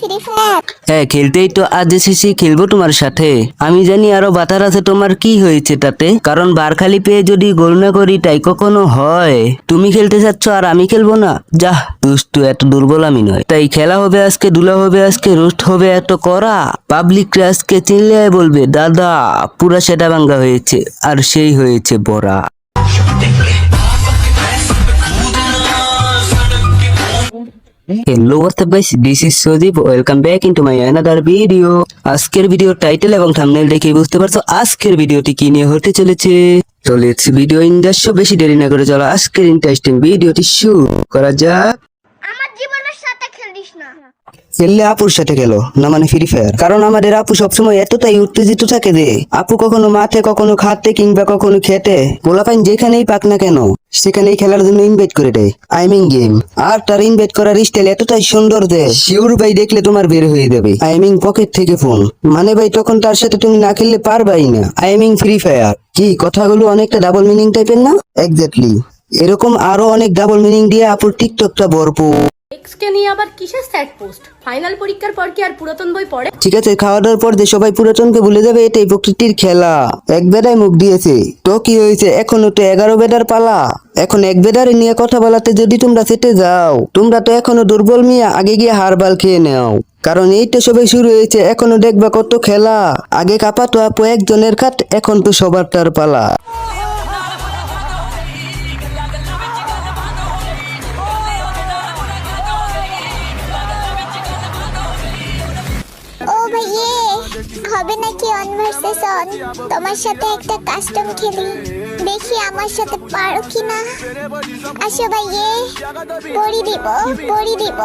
Free fire? হ্যাঁ, খেলতেই তো আজ এসেছি, খেলবো তোমার সাথে। আমি জানি আরো বাতার আছে, তোমার কি হয়েছে তাতে? কারণ বারখালি পেয়ে যদি গোল না করি তাই কখনো হয়? তুমি খেলতে চাচ্ছ আর আমি খেলবো না? যাহ দুষ্টু, এত দুর্বল আমি নয়। তাই খেলা হবে আজকে, দুলা হবে আজকে, রোস্ট হবে এত করা। পাবলিক আজকে চিল্লে বলবে দাদা পুরা সেটা ভাঙ্গা হয়েছে, আর সেই হয়েছে বড়া। Hello, what's up guys? This is Sojib. Welcome back into my another video. আজকের ভিডিও টাইটেল এবং থাম্বনেল দেখে বুঝতে পারছো আজকের ভিডিওটি কি নিয়ে হতে চলেছে। তো লেটস ভিডিও ইন্ডাস্ট্রি, বেশি দেরি না করে চলো আজকের ইন্টারেস্টিং ভিডিওটি শুরু করা যাক। আমার জীবনের সাথে খেলিস না। খেললে আপুর সাথে গেলো না, মানে ফ্রি ফায়ার। কারণ আমাদের আপু সবসময় এতটাই উত্তেজিত থাকে যে আপু কখনো মাঠে, কখনো খাতে, কিংবা কখনো খেতে, পোলাপাইন যেখানেই পাক না কেন সেখানেই খেলার জন্য ইনভাইট করে দেয়। I mean game. আর তার ইনভাইট করার স্টাইল এতটাই সুন্দর যে শিওর ভাই দেখলে তোমার বের হয়ে যাবে। আই মিন পকেট থেকে ফোন, মানে ভাই তখন তার সাথে তুমি না খেললে পারবাই না। I mean free fire. কি কথাগুলো অনেকটা ডাবল মিনিং টাইপের না? এক্স্যাক্টলি এরকম আরো অনেক ডাবল মিনিং দিয়ে আপুর টিকটকটা ভরপুর। এক্সকে নিয়ে আবার কিসের স্যাড পোস্ট? ফাইনাল পরীক্ষার পর কি আর পুরাতন বই পড়ে? ঠিক আছে, খাওয়া দাওয়ার পর যে সবাই পুরাতনকে ভুলে যাবে এটাই প্রকৃতির খেলা। এক বেড়ায় মুখ দিয়েছে তো কি হয়েছে, এখনো তো 11 বেড়ার পালা। এখন এক বেড়ারে নিয়ে কথা বলাতে যদি তোমরা সেটে যাও, তোমরা তো এখনো দুর্বল মিয়া, আগে গিয়ে হারবাল খেয়ে নাও। কারণ এইটা সবাই শুরু হয়েছে, এখনো দেখবা কত খেলা। আগে কাপাতো আপু একজনের খাট, এখন তো সবার তার পালা। ও ভাইয়ে, হবে নাকি অন ভার্সেস অন? তোমার সাথে একটা কাস্টম খেলি, দেখি আমার সাথে পারো কিনা। আসো ভাইয়ে, পড়ি দিব।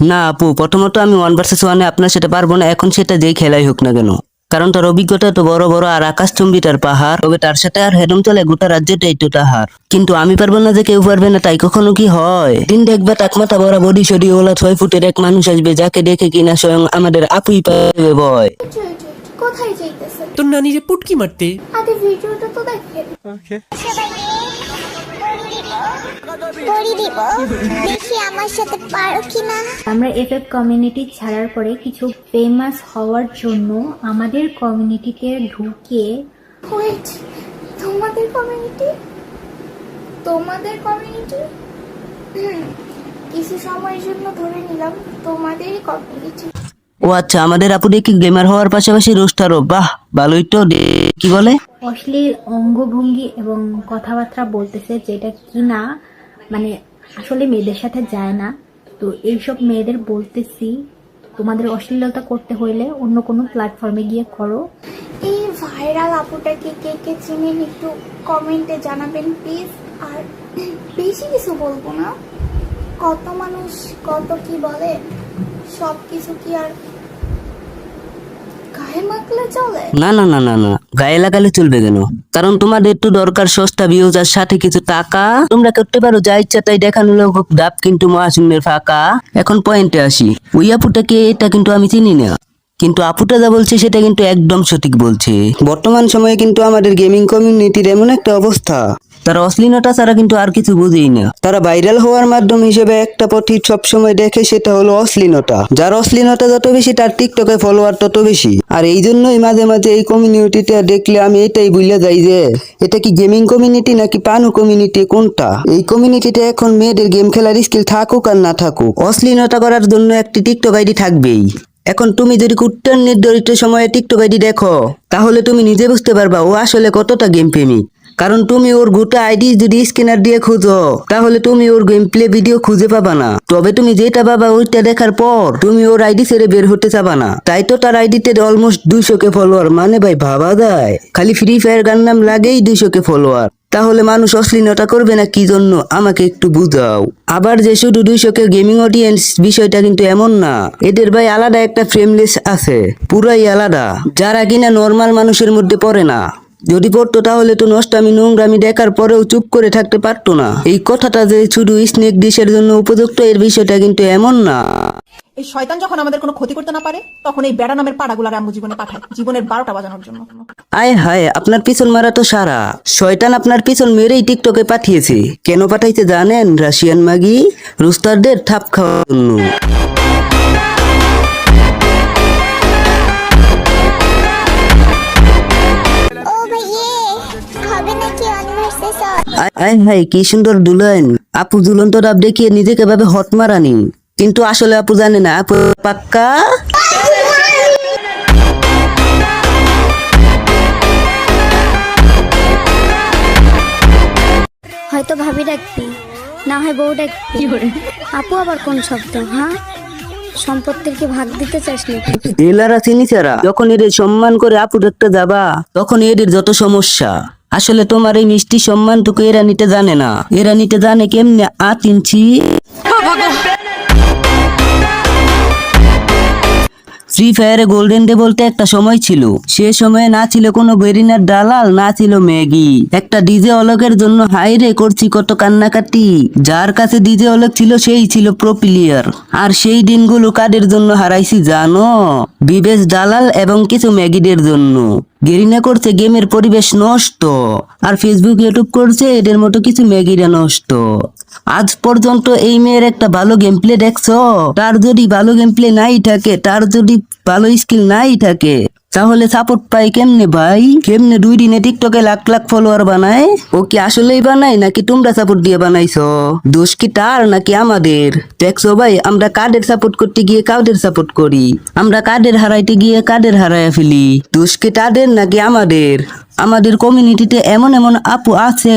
না আপু, প্রথমত আমি 1 ভার্সেস 1-এ আপনার সাথে পারবো না, এখন সেটা যেই খেলাই হোক না কেন। কারণ তার অভিজ্ঞতা তো বড় বড় আর আকাশচুম্বী তার পাহাড়, তবে তার সাথে আর হেডম চলে গোটা রাজ্যটাই তো তাহার। কিন্তু আমি পারবো না যে কেউ পারবে না, তাই কখনো কি হয়? দিন দেখবে টাকমাথা বড় বডি সডি ওলা 6 ফুটের এক মানুষ আসবে, যাকে দেখে কিনা স্বয়ং আমাদের আপুই পাবে ভয়। কোথায় যাইতেছে? তোর নানি যে পুটকি মারতে। আগে ভিডিওটা তো দেখেন। পড়ি দিব, দেখি আমার সাথে পারো কিনা। আমরা এফএফ কমিউনিটি ছাড়ার পরে কিছু ফেমাস হওয়ার জন্য আমাদের কমিউনিটিতে ঢুকে ওয়েট, তোমাদের কমিউনিটি? কিছু সময়ের জন্য ধরে নিলাম তোমাদেরই কমিউনিটি। ও আচ্ছা, আমাদের আপু দেখি গেমার হওয়ার পাশাপাশি রোস্টারও। বাহ, ভালোই তো। কি বলে? অশ্লীল অঙ্গভঙ্গি এবং কথাবার্তা বলতেছে, যেটা কিনা মানে আসলে মেয়েদের সাথে যায় না। তো এইসব মেয়েদের বলতেছি, তোমাদের অশ্লীলতা করতে হইলে অন্য কোনো প্ল্যাটফর্মে গিয়ে করো। এই ভাইরাল আপুটাকে কে কে চিনেন একটু কমেন্টে জানাবেন প্লিজ। আর বেশি কিছু বলবো না, কত মানুষ কত কি বলে, সব কিছু কি আর গায়ে মাখলে চলে? না না না না না, গায়ে লাগালে চলবে কেন? কারণ তোমাদের তো দরকার সস্তা ভিউজ আর সাথে কিছু টাকা। তোমরা করতে পারো যা ইচ্ছা তাই, দেখানো লোক ডাব কিন্তু মহাশূন্যের ফাঁকা। এখন পয়েন্টে আসি, ওই আপুটাকে এটা কিন্তু আমি চিনি না, কিন্তু আপুটা যা বলছে সেটা কিন্তু একদম সঠিক বলছে। বর্তমান সময়ে কিন্তু আমাদের গেমিং কমিউনিটির এমন একটা অবস্থা, তারা অশ্লীলতা ছাড়া কিন্তু আর কিছু বুঝেই না। তারা ভাইরাল হওয়ার মাধ্যম হিসেবে একটা পথই সবসময় দেখে, সেটা হলো অশ্লীলতা। যার অশ্লীলতা যত বেশি তার টিকটকে ফলোয়ার তত বেশি। আর এই জন্যই মাঝে মাঝে এই কমিউনিটিতে দেখলে আমি এটাই বুঝলে যাই যে এটা কি গেমিং কমিউনিটি নাকি পানু কমিউনিটি, কোনটা? এই কমিউনিটিতে এখন মেয়েদের গেম খেলার স্কিল থাকুক আর না থাকুক, অশ্লীলতা করার জন্য একটি টিকটক আইডি থাকবেই। এখন তুমি যদি কুট্টার নির্ধারিত সময়ে টিকটক আইডি দেখো, তাহলে তুমি নিজে বুঝতে পারবা ও আসলে কতটা গেম প্রেমিক। কারণ তুমি ওর গোটা আইডি যদি স্ক্যানার দিয়ে খুঁজো, তাহলে তুমি ওর গেম প্লে ভিডিও খুঁজে পাবা না। তবে তুমি যেটা পাবা ওইটা দেখার পর তুমি ওর আইডি ছেড়ে বের হতে চাবা না। তাই তো তার আইডিতে অলমোস্ট 200K ফলোয়ার, মানে ভাই ভাবা যায়, খালি ফ্রি ফায়ার গান নাম লাগেই 200K ফলোয়ার। তাহলে মানুষ অশ্লীলতা করবে না কি জন্য, আমাকে একটু বুঝাও। আবার যে শুধু 200K গেমিং অডিয়েন্স, বিষয়টা কিন্তু এমন না। এদের ভাই আলাদা একটা ফ্রেমলেস আছে, পুরাই আলাদা, যারা কিনা নর্মাল মানুষের মধ্যে পড়ে না। যদি পড়তো তাহলে তো নষ্টামি নোংরামি দেখার পরেও চুপ করে থাকতে পারতো না। এই কথাটা যে শুধু স্নেক ডিশের জন্য উপযুক্ত, এর বিষয়টা কিন্তু এমন না। এই শয়তান যখন আমাদের কোনো ক্ষতি করতে না পারে, তখন এই বেড়া নামের পাড়াগুলার আম্মু জীবনে পাঠায় জীবনের 12টা বাজানোর জন্য। আয় হায়, আপনার পিছন মারা তো সারা শয়তান আপনার পিছন মেরেই টিকটকে পাঠিয়েছে। কেন পাঠাইছে জানেন? রাশিয়ান মাগি রুস্টারদের থাপ খাওয়ার জন্য। হাই হাই কি সুন্দর দুলন। আপু দুলন্ত ডাব দেখিয়ে নিজেকে ভাবে হট মারানি, কিন্তু আসলে আপু জানে না আপু পাক্কা। হয়তো ভাবি ডাকবি, না হয় বউ ডাকবি। আপু আবার কোন শব্দ? হ্যাঁ, সম্পত্তির কি ভাগ দিতে চাস নাকি? এলারা চিনিচারা যখন এদের সম্মান করে আপু দেখতে যাবা তখন এদের যত সমস্যা। আসলে তোমার এই মিষ্টি সম্মানটুকু এরা নিতে জানে না। এরা নিতে জানে কেমনে 8 ইঞ্চি। ফ্রি ফায়ারে গোল্ডেন ডে বলতে একটা সময় ছিল। সে সময়ে না ছিল কোনো বেরিনার দালাল, না ছিল ম্যাগি। একটা ডিজে অলোকের জন্য হাইরে করছি কত কান্নাকাটি। যার কাছে ডিজে অলোক ছিল সেই ছিল প্রো প্লেয়ার। আর সেই দিনগুলো কাদের জন্য হারাইছি জানো? বিবেশ দালাল এবং কিছু ম্যাগিদের জন্য। গেরিনা করছে গেমের পরিবেশ নষ্ট, আর ফেসবুক ইউটিউব করছে এদের মতো কিছু ম্যাগিরা নষ্ট। আজ পর্যন্ত এই মেয়ের একটা ভালো গেম প্লে দেখছো? তার যদি ভালো গেম প্লে নাই থাকে, তার যদি ভালো স্কিল নাই থাকে, তাহলে সাপোর্ট পাই কেমনে ভাই? কেমনে 2 দিনে টিকটকে লাখ লাখ ফলোয়ার বানায়? ও কি আসলেই বানায় নাকি তোমরা সাপোর্ট দিয়ে বানাইছো? দোষ কি তার নাকি আমাদের? দেখছো ভাই, আমরা কাদের সাপোর্ট করতে গিয়ে কাদের সাপোর্ট করি, আমরা কাদের হারাইতে গিয়ে কাদের হারাইয়া ফেলি। দোষ কি তাদের নাকি আমাদের? আমাদের কমিউনিটিতে এমন এমন আপু আছে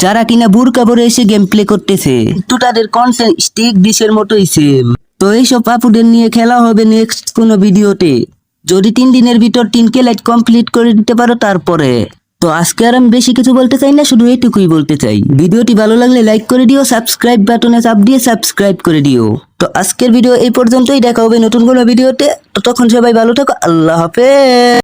যারা কিনা বুরকা পরে এসে গেম প্লে করতেছে, তো তাদের কন্টেন্ট স্টিক ডিশের মতোই সেম। তো এইসব আপুদের নিয়ে খেলা হবে নেক্সট কোনো ভিডিওতে, যদি 3 দিনের ভিতর 3কে লাইট কমপ্লিট করে দিতে পারো তারপরে। তো আজকে আর আমি বেশি কিছু বলতে চাই না, শুধু এইটুকুই বলতে চাই। ভিডিওটি ভালো লাগলে লাইক করে দিও, সাবস্ক্রাইব বাটনে চাপ দিয়ে সাবস্ক্রাইব করে দিও। তো আজকের ভিডিও এই পর্যন্তই, দেখা হবে নতুন কোনো ভিডিওতে। ততক্ষণ সবাই ভালো থাকো, আল্লাহ হাফেজ।